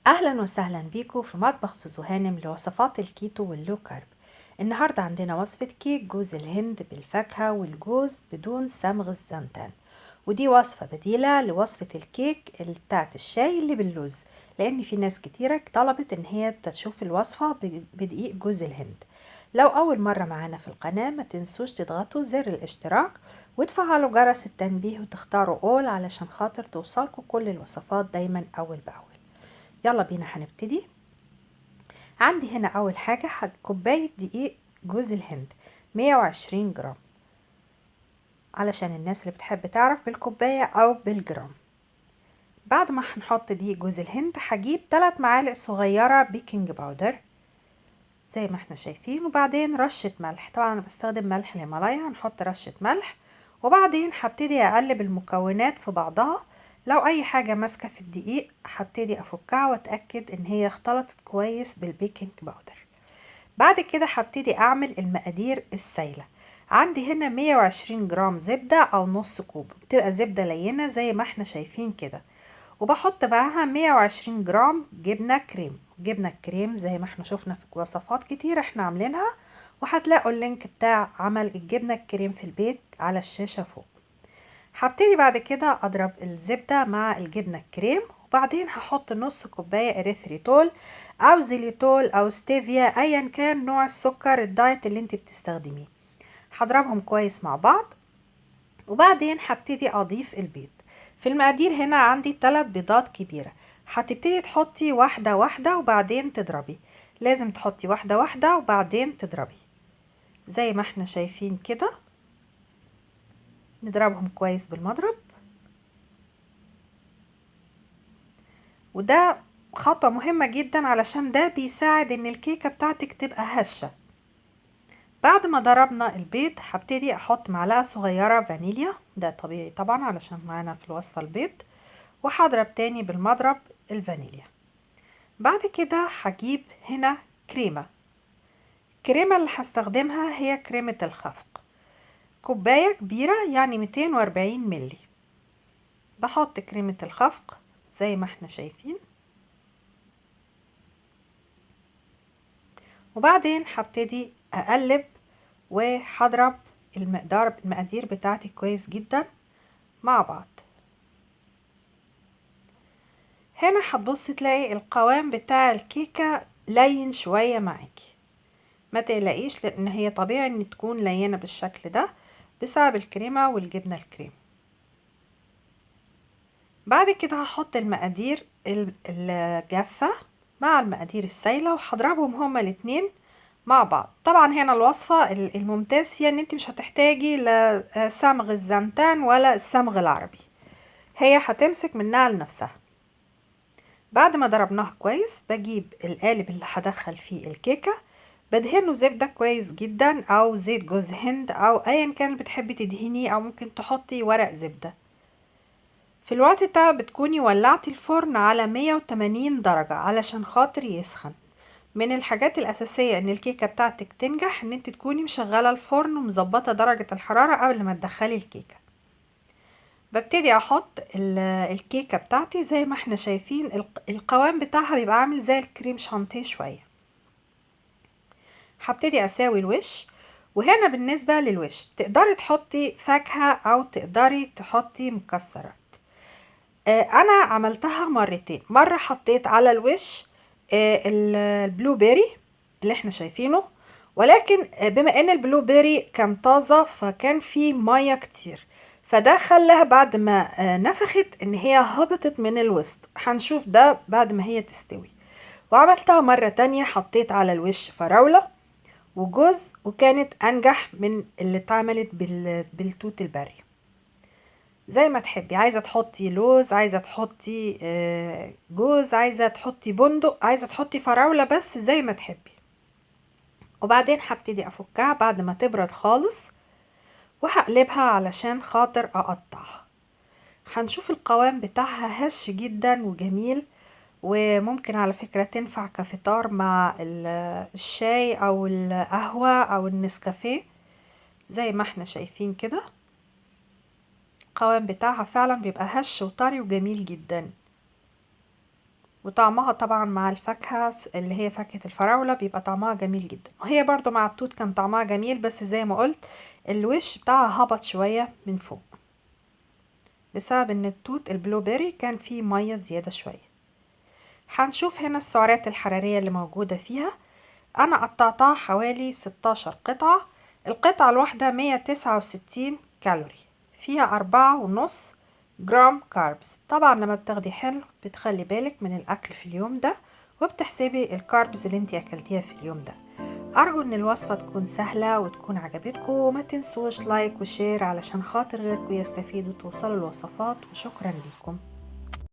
اهلا وسهلا بيكم في مطبخ سوزو هانم لوصفات الكيتو واللو كارب. النهارده عندنا وصفة كيك جوز الهند بالفاكهة والجوز بدون صمغ الزنتان، ودي وصفة بديلة لوصفة الكيك بتاعت الشاي اللي باللوز، لان في ناس كتيرة طلبت ان هي تشوف الوصفة بدقيق جوز الهند. لو اول مرة معانا في القناة ما تنسوش تضغطوا زر الاشتراك وتفعلوا جرس التنبيه وتختاروا all علشان خاطر توصلكوا كل الوصفات دايما اول باول. يلا بينا هنبتدي. عندي هنا اول حاجة كوباية دقيق جوز الهند 120 جرام، علشان الناس اللي بتحب تعرف بالكوباية او بالجرام. بعد ما هنحط دقيق جوز الهند هجيب 3 معالق صغيرة بيكنج باودر زي ما احنا شايفين، وبعدين رشة ملح. طبعا انا بستخدم ملح الهيمالايا، هنحط رشة ملح وبعدين هبتدي اقلب المكونات في بعضها. لو اي حاجة ماسكة في الدقيق هبتدي افكها واتأكد ان هي اختلطت كويس بالبيكنج باودر. بعد كده هبتدي اعمل المقادير السايلة. عندي هنا 120 جرام زبدة او نص كوب، بتبقى زبدة لينة زي ما احنا شايفين كده، وبحط معاها 120 جرام جبنة كريم. جبنة كريم زي ما احنا شفنا في وصفات كتير احنا عاملينها، وهتلاقوا اللينك بتاع عمل الجبنة الكريم في البيت على الشاشة فوق. هبتدي بعد كده اضرب الزبدة مع الجبنة الكريم، وبعدين هحط نص كوباية اريثريتول او زيليتول او ستيفيا ايا كان نوع السكر الدايت اللي انت بتستخدميه. هضربهم كويس مع بعض وبعدين هبتدي اضيف البيض. في المقادير هنا عندي 3 بيضات كبيرة، هتبتدي تحطي واحدة واحدة وبعدين تضربي. لازم تحطي واحدة واحدة وبعدين تضربي زي ما احنا شايفين كده. نضربهم كويس بالمضرب، وده خطوة مهمة جدا علشان ده بيساعد ان الكيكة بتاعتك تبقى هشة. بعد ما ضربنا البيض هبتدي احط معلقة صغيرة فانيليا، ده طبيعي طبعا علشان معانا في الوصفة البيض، وهضرب تاني بالمضرب الفانيليا. بعد كده هجيب هنا كريمة. الكريمة اللي هستخدمها هي كريمة الخفق، كوباية كبيرة يعني 240 ملي. بحط كريمة الخفق زي ما احنا شايفين، وبعدين هبتدي اقلب وهضرب المقادير بتاعتي كويس جدا مع بعض. هنا هتبصي تلاقي القوام بتاع الكيكة لين شوية معاكي، ما تقلقيش لان هي طبيعي ان تكون لينة بالشكل ده بسبب الكريمة والجبنة الكريم. بعد كده هحط المقادير الجافة مع المقادير السايلة وهضربهم هما الاتنين مع بعض. طبعا هنا الوصفة الممتاز فيها ان انت مش هتحتاجي لا صمغ الزنتان ولا الصمغ العربي، هي هتمسك منها لنفسها. بعد ما ضربناها كويس بجيب القالب اللي هدخل فيه الكيكة، بدهنه زبدة كويس جدا او زيت جوز هند او ايا كان بتحبي تدهنيه، او ممكن تحطي ورق زبدة. في الوقت ده بتكوني ولعتي الفرن على 180 درجة علشان خاطر يسخن. من الحاجات الأساسية ان الكيكة بتاعتك تنجح ان انت تكوني مشغلة الفرن ومظبطة درجة الحرارة قبل ما تدخلي الكيكة. ببتدي احط الكيكة بتاعتي زي ما احنا شايفين، القوام بتاعها بيبقى عامل زي الكريم شانتيه شوية. هبتدي اساوي الوش، وهنا بالنسبة للوش تقدري تحطي فاكهة او تقدري تحطي مكسرات. انا عملتها مرتين، مرة حطيت على الوش البلو بيري اللي احنا شايفينه، ولكن بما ان البلو بيري كان طازة فكان فيه مية كتير، فده خلاها بعد ما نفخت ان هي هبطت من الوسط. هنشوف ده بعد ما هي تستوي. وعملتها مرة تانية حطيت على الوش فراولة وجوز، وكانت انجح من اللي اتعملت بالتوت البري. زي ما تحبي، عايزة تحطي لوز، عايزة تحطي جوز، عايزة تحطي بندق، عايزة تحطي فراولة، بس زي ما تحبي. وبعدين هبتدي افكها بعد ما تبرد خالص وهقلبها علشان خاطر اقطعها. هنشوف القوام بتاعها هش جدا وجميل، وممكن على فكرة تنفع كفطار مع الشاي او القهوة او النسكافيه زي ما احنا شايفين كده. القوام بتاعها فعلا بيبقى هش وطري وجميل جدا. وطعمها طبعا مع الفاكهة اللي هي فاكهة الفراولة بيبقى طعمها جميل جدا، وهي برضو مع التوت كان طعمها جميل، بس زي ما قلت الوش بتاعها هبط شوية من فوق بسبب ان التوت البلو بيري كان فيه مية زيادة شوية. هنشوف هنا السعرات الحرارية اللي موجودة فيها. انا قطعتها حوالي 16 قطعة، القطعة الواحدة 169 كالوري، فيها 4.5 جرام كاربس. طبعا لما بتاخدي حلو بتخلي بالك من الاكل في اليوم ده، وبتحسبي الكاربس اللي انتي اكلتيها في اليوم ده. ارجو ان الوصفة تكون سهلة وتكون عجبتكم، وما تنسوش لايك وشير علشان خاطر غيركم يستفيدوا توصلوا الوصفات، وشكرا لكم.